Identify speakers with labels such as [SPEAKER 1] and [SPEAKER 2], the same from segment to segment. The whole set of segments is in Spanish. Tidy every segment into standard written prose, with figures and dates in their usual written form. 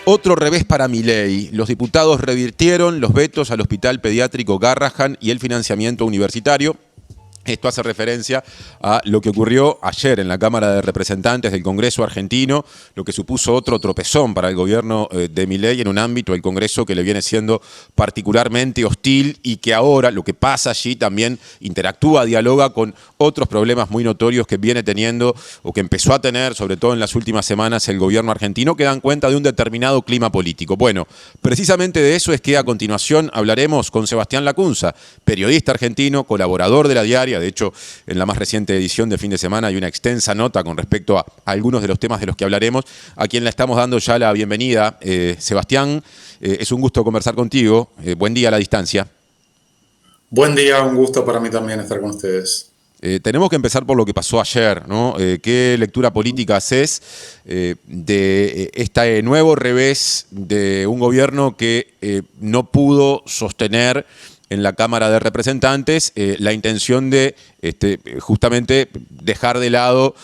[SPEAKER 1] Otro revés para Milei. Los diputados revirtieron los vetos al Hospital Pediátrico Garrahan y el financiamiento universitario. Esto hace referencia a lo que ocurrió ayer en la Cámara de Representantes del Congreso argentino, lo que supuso otro tropezón para el gobierno de Milei en un ámbito del Congreso que le viene siendo particularmente hostil y que ahora lo que pasa allí también interactúa, dialoga con otros problemas muy notorios que viene teniendo o que empezó a tener, sobre todo en las últimas semanas, el gobierno argentino, que dan cuenta de un determinado clima político. Bueno, precisamente de eso es que a continuación hablaremos con Sebastián Lacunza, periodista argentino, colaborador de La Diaria. De hecho, en la más reciente edición de fin de semana hay una extensa nota con respecto a algunos de los temas de los que hablaremos, a quien le estamos dando ya la bienvenida. Sebastián, es un gusto conversar contigo. Buen día a la distancia.
[SPEAKER 2] Buen día, un gusto para mí también estar con ustedes.
[SPEAKER 1] Tenemos que empezar por lo que pasó ayer, ¿no? ¿Qué lectura política haces de este nuevo revés de un gobierno que no pudo sostener en la Cámara de Representantes la intención de justamente dejar de lado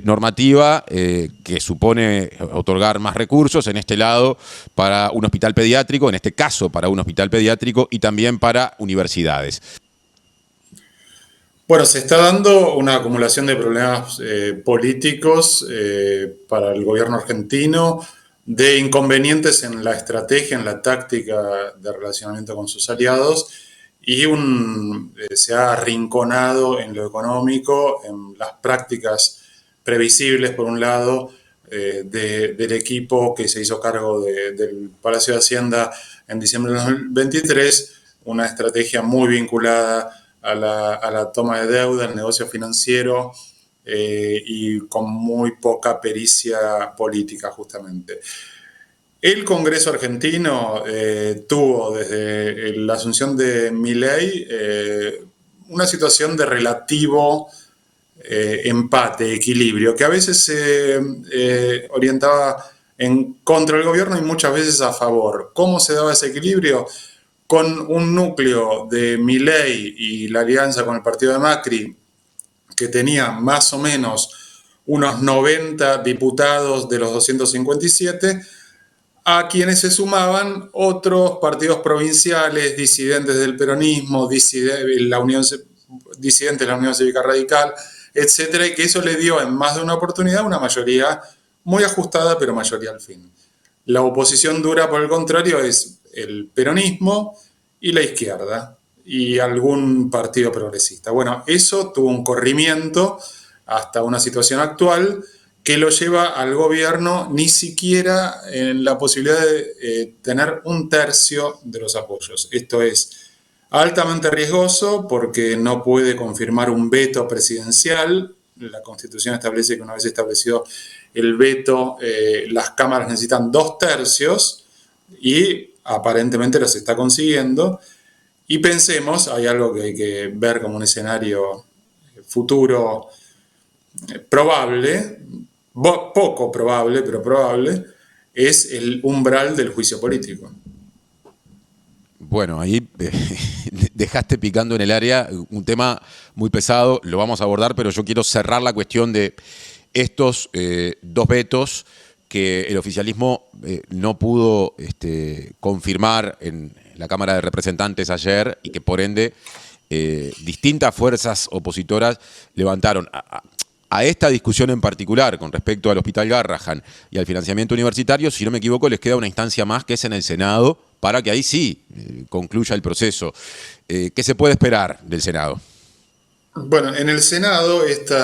[SPEAKER 1] normativa que supone otorgar más recursos, en este lado para un hospital pediátrico, en este caso para un hospital pediátrico y también para universidades?
[SPEAKER 2] Bueno, se está dando una acumulación de problemas políticos para el gobierno argentino, de inconvenientes en la estrategia, en la táctica de relacionamiento con sus aliados, y se ha arrinconado en lo económico, en las prácticas previsibles, por un lado, del equipo que se hizo cargo del Palacio de Hacienda en diciembre de 2023, una estrategia muy vinculada a la toma de deuda, al negocio financiero y con muy poca pericia política, justamente. El Congreso argentino tuvo desde la asunción de Milei una situación de relativo empate, equilibrio, que a veces se orientaba en contra del gobierno y muchas veces a favor. ¿Cómo se daba ese equilibrio? Con un núcleo de Milei y la alianza con el partido de Macri, que tenía más o menos unos 90 diputados de los 257, a quienes se sumaban otros partidos provinciales, disidentes del peronismo, disidentes de la Unión Cívica Radical, etcétera, y que eso le dio en más de una oportunidad una mayoría muy ajustada, pero mayoría al fin. La oposición dura, por el contrario, es el peronismo y la izquierda y algún partido progresista. Bueno, eso tuvo un corrimiento hasta una situación actual que lo lleva al gobierno ni siquiera en la posibilidad de tener un tercio de los apoyos. Esto es altamente riesgoso porque no puede confirmar un veto presidencial. La Constitución establece que una vez establecido el veto, las cámaras necesitan 2/3 y aparentemente los está consiguiendo. Y pensemos, hay algo que hay que ver como un escenario futuro probable, poco probable, pero probable, es el umbral del juicio político.
[SPEAKER 1] Bueno, ahí dejaste picando en el área un tema muy pesado, lo vamos a abordar, pero yo quiero cerrar la cuestión de estos dos vetos que el oficialismo no pudo confirmar en la Cámara de Representantes ayer y que por ende distintas fuerzas opositoras levantaron. A esta discusión en particular con respecto al Hospital Garrahan y al financiamiento universitario, si no me equivoco, les queda una instancia más que es en el Senado para que ahí sí concluya el proceso. ¿Qué se puede esperar del Senado?
[SPEAKER 2] Bueno, en el Senado este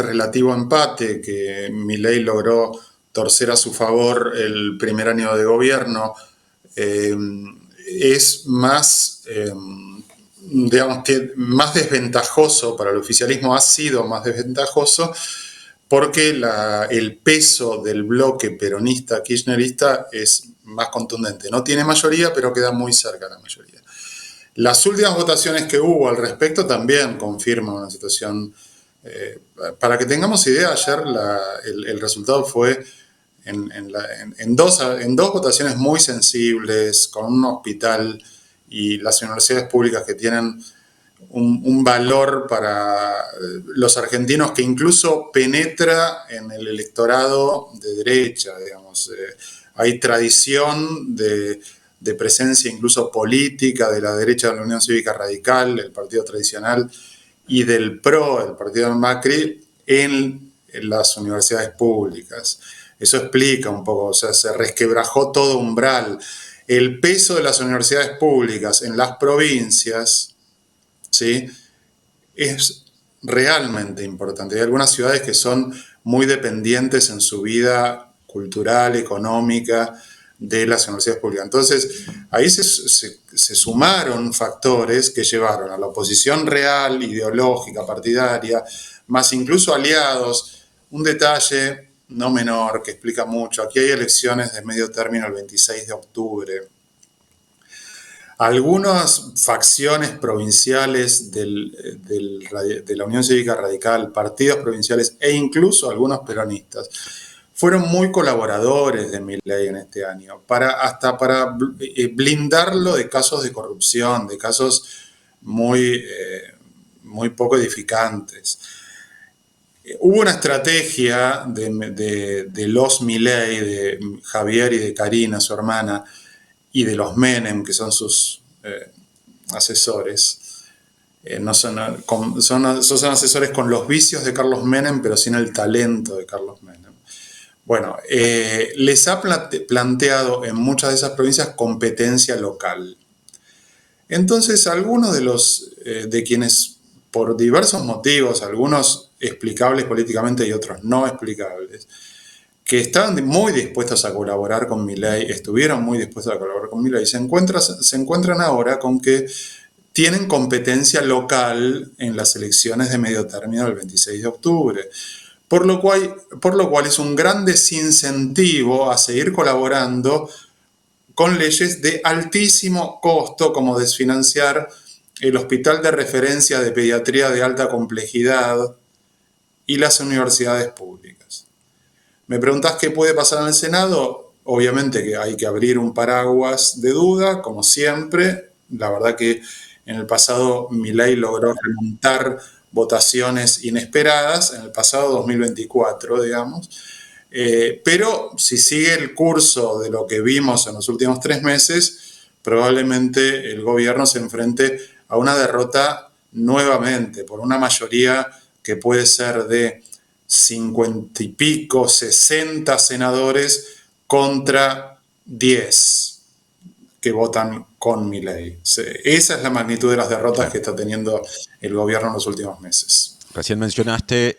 [SPEAKER 2] relativo empate que Milei logró torcer a su favor el primer año de gobierno eh, es más, digamos que más desventajoso para el oficialismo, ha sido más desventajoso porque el peso del bloque peronista kirchnerista es más contundente. No tiene mayoría, pero queda muy cerca de la mayoría. Las últimas votaciones que hubo al respecto también confirman una situación. Para que tengamos idea, ayer el resultado fue en dos votaciones muy sensibles, con un hospital y las universidades públicas que tienen un valor para los argentinos que incluso penetra en el electorado de derecha, digamos. Hay tradición de presencia incluso política de la derecha de la Unión Cívica Radical, el partido tradicional, y del PRO, el partido de Macri, en las universidades públicas. Eso explica un poco, o sea, se resquebrajó todo umbral. El peso de las universidades públicas en las provincias, ¿sí?, es realmente importante. Hay algunas ciudades que son muy dependientes en su vida cultural, económica, de las universidades públicas. Entonces, ahí se sumaron factores que llevaron a la oposición real, ideológica, partidaria, más incluso aliados. Un detalle no menor que explica mucho. Aquí hay elecciones de medio término el 26 de octubre. Algunas facciones provinciales de la Unión Cívica Radical, partidos provinciales e incluso algunos peronistas, fueron muy colaboradores de Milei en este año, hasta para blindarlo de casos de corrupción, de casos muy poco edificantes. Hubo una estrategia de los Milei, de Javier y de Karina, su hermana, y de los Menem, que son sus asesores. No son asesores con los vicios de Carlos Menem, pero sin el talento de Carlos Menem. Bueno, les ha planteado en muchas de esas provincias competencia local. Entonces, algunos de quienes, por diversos motivos, algunos explicables políticamente y otros no explicables, que estaban muy dispuestos a colaborar con Milei, estuvieron muy dispuestos a colaborar con Milei, se encuentran ahora con que tienen competencia local en las elecciones de medio término del 26 de octubre. Por lo cual es un gran desincentivo a seguir colaborando con leyes de altísimo costo, como desfinanciar el Hospital de Referencia de Pediatría de Alta Complejidad y las universidades públicas. ¿Me preguntás qué puede pasar en el Senado? Obviamente que hay que abrir un paraguas de duda, como siempre. La verdad que en el pasado Milei logró remontar votaciones inesperadas, en el pasado 2024, digamos. Pero si sigue el curso de lo que vimos en los últimos 3 meses, probablemente el gobierno se enfrente a una derrota nuevamente por una mayoría que puede ser de 50 y pico, 60 senadores contra 10 que votan con Milei. Esa es la magnitud de las derrotas que está teniendo el gobierno en los últimos meses.
[SPEAKER 1] Recién mencionaste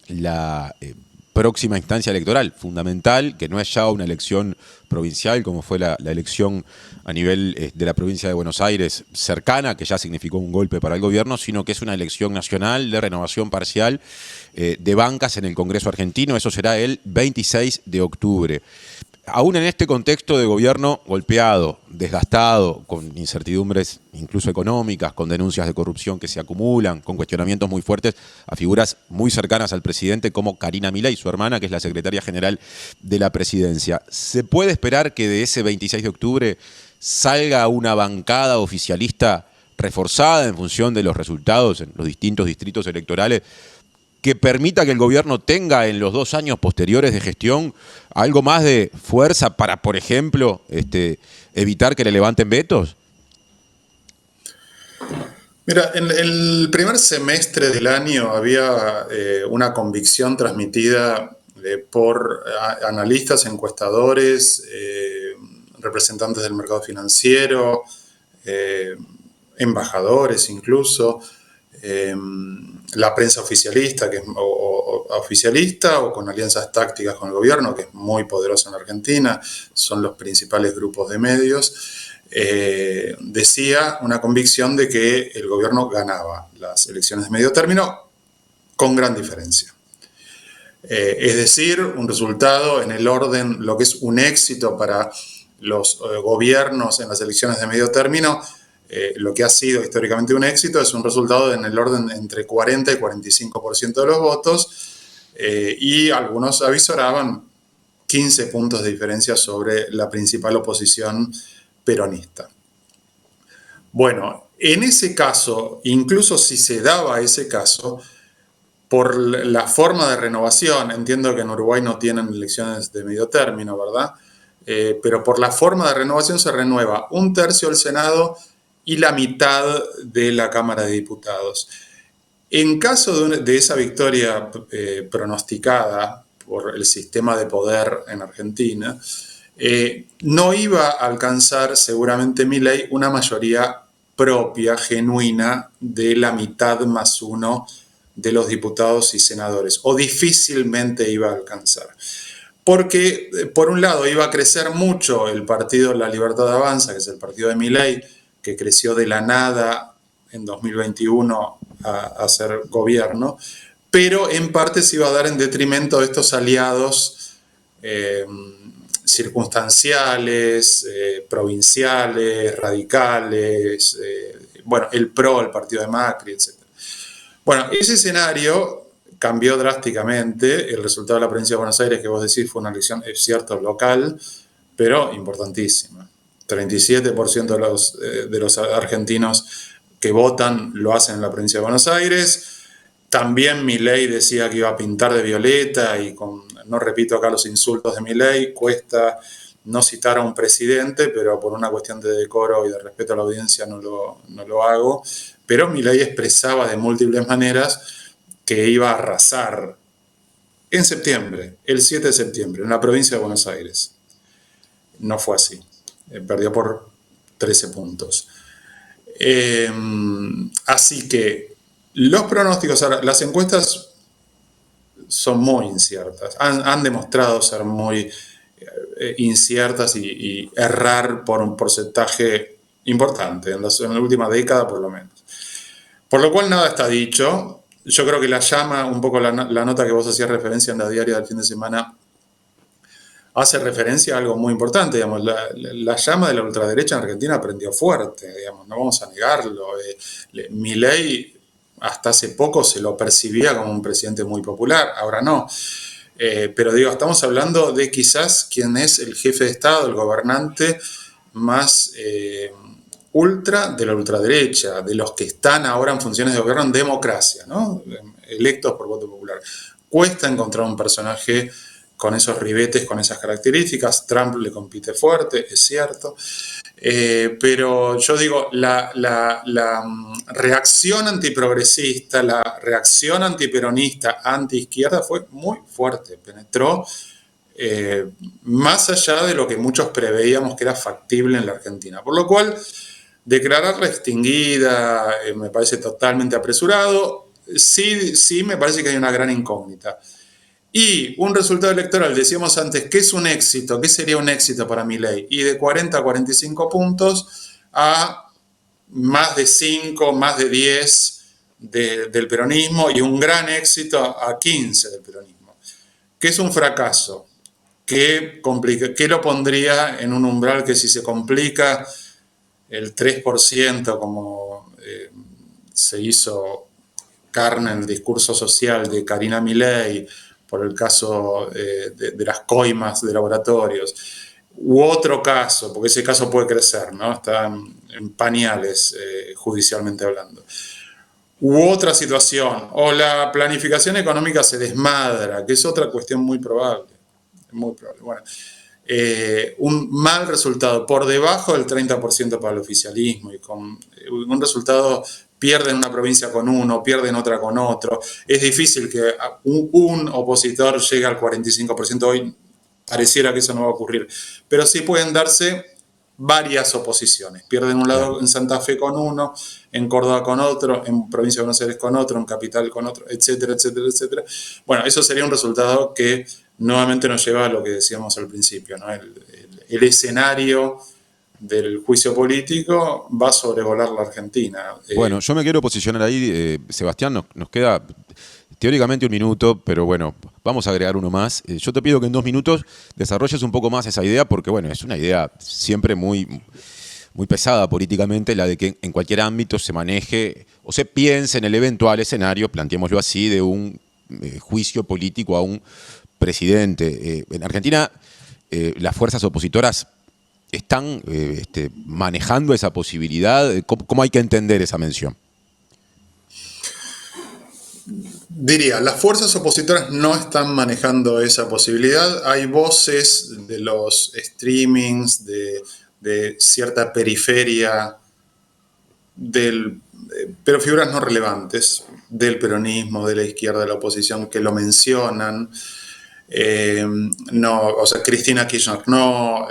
[SPEAKER 1] la próxima instancia electoral, fundamental, que no es ya una elección provincial, como fue la elección a nivel de la provincia de Buenos Aires cercana, que ya significó un golpe para el gobierno, sino que es una elección nacional de renovación parcial de bancas en el Congreso argentino. Eso será el 26 de octubre. Aún en este contexto de gobierno golpeado, desgastado, con incertidumbres incluso económicas, con denuncias de corrupción que se acumulan, con cuestionamientos muy fuertes a figuras muy cercanas al presidente como Karina Milei, su hermana, que es la secretaria general de la presidencia, ¿se puede esperar que de ese 26 de octubre salga una bancada oficialista reforzada en función de los resultados en los distintos distritos electorales, que permita que el gobierno tenga en los 2 años posteriores de gestión algo más de fuerza para, por ejemplo, evitar que le levanten vetos?
[SPEAKER 2] Mira, en el primer semestre del año había una convicción transmitida por analistas, encuestadores, representantes del mercado financiero, embajadores incluso, la prensa oficialista, que es oficialista o con alianzas tácticas con el gobierno, que es muy poderosa en Argentina, son los principales grupos de medios, decía una convicción de que el gobierno ganaba las elecciones de medio término con gran diferencia. Es decir, un resultado en el orden, lo que es un éxito para los gobiernos en las elecciones de medio término. Lo que ha sido históricamente un éxito es un resultado en el orden entre 40 y 45% de los votos, y algunos avisoraban 15 puntos de diferencia sobre la principal oposición peronista. Bueno, En ese caso, incluso si se daba ese caso, por la forma de renovación, entiendo que en Uruguay no tienen elecciones de medio término, ¿verdad? Pero por la forma de renovación se renueva un tercio del Senado y la mitad de la Cámara de Diputados. En caso de esa victoria pronosticada por el sistema de poder en Argentina, no iba a alcanzar seguramente Milei una mayoría propia, genuina, de la mitad más uno de los diputados y senadores, o difícilmente iba a alcanzar. Porque, por un lado, iba a crecer mucho el partido La Libertad Avanza, que es el partido de Milei, que creció de la nada en 2021 a ser gobierno, pero en parte se iba a dar en detrimento de estos aliados circunstanciales, provinciales, radicales, bueno, el PRO, el partido de Macri, etc. Bueno, ese escenario cambió drásticamente. El resultado de la provincia de Buenos Aires, que vos decís, fue una elección, es cierto, local, pero importantísima. 37% de los argentinos que votan lo hacen en la provincia de Buenos Aires. También Milei decía que iba a pintar de violeta y no repito acá los insultos de Milei, cuesta no citar a un presidente, pero por una cuestión de decoro y de respeto a la audiencia no lo hago. Pero Milei expresaba de múltiples maneras que iba a arrasar en septiembre, el 7 de septiembre, en la provincia de Buenos Aires. No fue así. Perdió por 13 puntos. Así que los pronósticos, ahora, las encuestas son muy inciertas, han demostrado ser muy inciertas y errar por un porcentaje importante, en la última década por lo menos. Por lo cual nada está dicho. Yo creo que la llama, un poco la nota que vos hacías referencia en la diaria del fin de semana, hace referencia a algo muy importante, digamos, la llama de la ultraderecha en Argentina prendió fuerte, digamos, no vamos a negarlo. Milei hasta hace poco se lo percibía como un presidente muy popular, ahora no. Pero digo, estamos hablando de quizás quien es el jefe de Estado, el gobernante más ultra de la ultraderecha, de los que están ahora en funciones de gobierno en democracia, ¿no? Electos por voto popular. Cuesta encontrar un personaje con esos ribetes, con esas características. Trump le compite fuerte, es cierto. Pero yo digo, la reacción antiprogresista, la reacción antiperonista, antiizquierda fue muy fuerte. Penetró más allá de lo que muchos preveíamos que era factible en la Argentina. Por lo cual, declararla extinguida me parece totalmente apresurado. Sí me parece que hay una gran incógnita. Y un resultado electoral, decíamos antes, ¿qué es un éxito? ¿Qué sería un éxito para Milei? Y de 40 a 45 puntos a más de 5, más de 10 del peronismo y un gran éxito a 15 del peronismo. ¿Qué es un fracaso? ¿Qué lo pondría en un umbral que si se complica el 3%, como se hizo carne en el discurso social de Karina Milei, por el caso de las coimas de laboratorios, u otro caso, porque ese caso puede crecer, ¿no? Está en pañales judicialmente hablando, u otra situación, o la planificación económica se desmadra, que es otra cuestión muy probable. Muy probable. Bueno, un mal resultado por debajo del 30% para el oficialismo y con un resultado, pierden una provincia con uno, pierden otra con otro. Es difícil que un opositor llegue al 45%. Hoy pareciera que eso no va a ocurrir, pero sí pueden darse varias oposiciones. Pierden un lado en Santa Fe con uno, en Córdoba con otro, en Provincia de Buenos Aires con otro, en Capital con otro, etcétera, etcétera, etcétera. Bueno, eso sería un resultado que nuevamente nos lleva a lo que decíamos al principio, ¿no? El escenario del juicio político va a sobrevolar la Argentina.
[SPEAKER 1] Bueno, yo me quiero posicionar ahí, Sebastián, nos queda teóricamente un minuto, pero bueno, vamos a agregar uno más. Yo te pido que en 2 minutos desarrolles un poco más esa idea, porque bueno, es una idea siempre muy pesada políticamente, la de que en cualquier ámbito se maneje o se piense en el eventual escenario, planteémoslo así, de un juicio político a un presidente. En Argentina, las fuerzas opositoras ¿Están manejando esa posibilidad? ¿Cómo hay que entender esa mención?
[SPEAKER 2] Diría, las fuerzas opositoras no están manejando esa posibilidad. Hay voces de los streamings, de cierta periferia, pero figuras no relevantes del peronismo, de la izquierda, de la oposición, que lo mencionan. No, o sea, Cristina Kirchner no,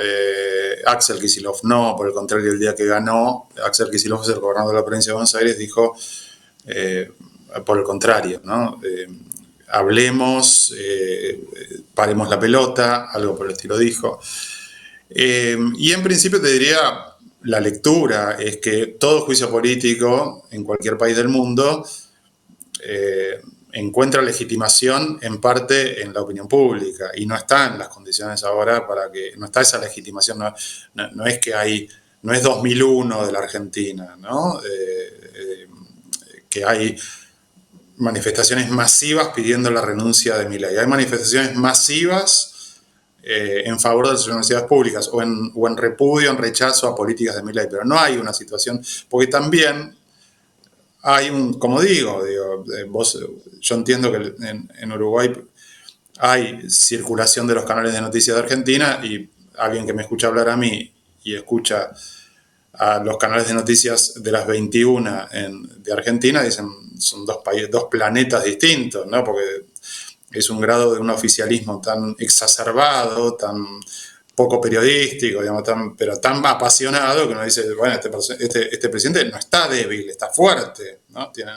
[SPEAKER 2] Axel Kicillof no, por el contrario, el día que ganó, Axel Kicillof es el gobernador de la provincia de Buenos Aires, dijo, por el contrario, ¿no? Hablemos, paremos la pelota, algo por el estilo dijo. Y en principio te diría, la lectura es que todo juicio político en cualquier país del mundo encuentra legitimación en parte en la opinión pública y no está en las condiciones ahora para que, no está esa legitimación, no es que hay, no es 2001 de la Argentina, ¿no? Que hay manifestaciones masivas pidiendo la renuncia de Milei. Hay manifestaciones masivas en favor de las universidades públicas o en repudio, en rechazo a políticas de Milei, pero no hay una situación, porque también hay como digo yo entiendo que en Uruguay hay circulación de los canales de noticias de Argentina y alguien que me escucha hablar a mí y escucha a los canales de noticias de las 21 de Argentina, dicen son dos planetas distintos, ¿no? Porque es un grado de un oficialismo tan exacerbado, tan poco periodístico, digamos, pero tan apasionado que uno dice, bueno, este presidente no está débil, está fuerte, ¿no? Tiene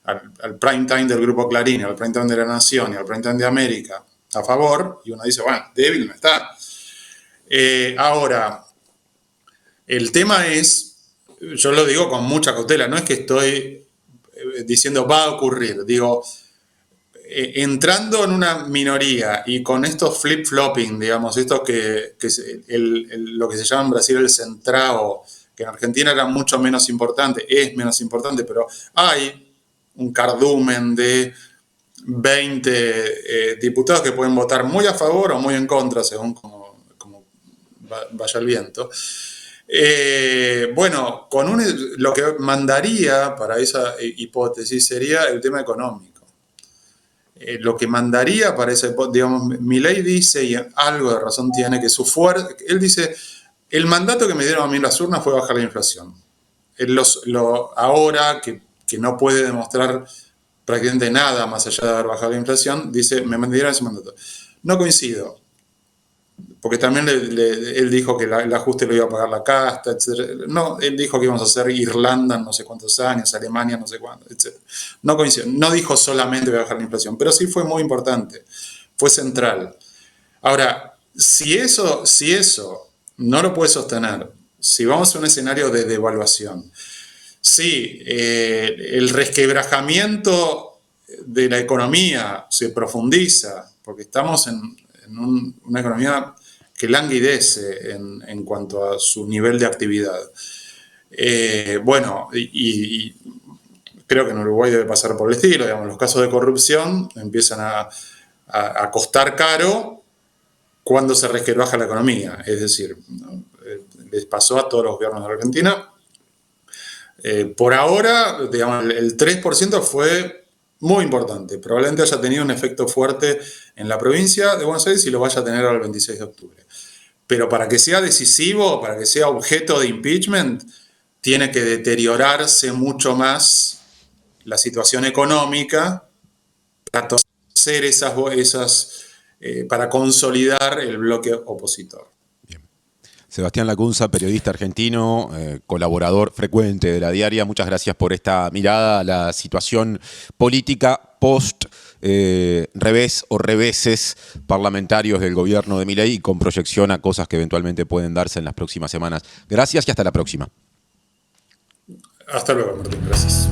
[SPEAKER 2] al prime time del Grupo Clarín, al prime time de La Nación y al prime time de América a favor, y uno dice, bueno, débil no está. Ahora, el tema es, yo lo digo con mucha cautela, no es que estoy diciendo va a ocurrir, digo, entrando en una minoría y con estos flip-flopping, digamos, estos que es lo que se llama en Brasil el centrao, que en Argentina era mucho menos importante, es menos importante, pero hay un cardumen de 20 diputados que pueden votar muy a favor o muy en contra, según como vaya el viento. Bueno, lo que mandaría para esa hipótesis sería el tema económico. Lo que mandaría para esa hipótesis, digamos, Milei dice, y algo de razón tiene, que su fuerza, él dice, el mandato que me dieron a mí en las urnas fue bajar la inflación. Él ahora que no puede demostrar prácticamente nada más allá de haber bajado la inflación, dice, me dieron ese mandato. No coincido. Porque también él dijo que el ajuste lo iba a pagar la casta, etc. No, él dijo que íbamos a hacer Irlanda en no sé cuántos años, Alemania no sé cuánto, etc. No coincidió. No dijo solamente voy a bajar la inflación, pero sí fue muy importante, fue central. Ahora, si eso no lo puede sostener, si vamos a un escenario de devaluación, si el resquebrajamiento de la economía se profundiza, porque estamos en una economía que languidece en cuanto a su nivel de actividad. Bueno, y creo que en Uruguay debe pasar por el estilo, digamos, los casos de corrupción empiezan a costar caro cuando se resquebraja la economía, es decir, ¿no? Les pasó a todos los gobiernos de Argentina. Por ahora, digamos, el 3% fue muy importante. Probablemente haya tenido un efecto fuerte en la provincia de Buenos Aires y lo vaya a tener ahora el 26 de octubre. Pero para que sea decisivo, para que sea objeto de impeachment, tiene que deteriorarse mucho más la situación económica para hacer para consolidar el bloque opositor.
[SPEAKER 1] Sebastián Lacunza, periodista argentino, colaborador frecuente de La Diaria. Muchas gracias por esta mirada a la situación política post revés o reveses parlamentarios del gobierno de Milei y con proyección a cosas que eventualmente pueden darse en las próximas semanas. Gracias y hasta la próxima.
[SPEAKER 2] Hasta luego, Martín. Gracias.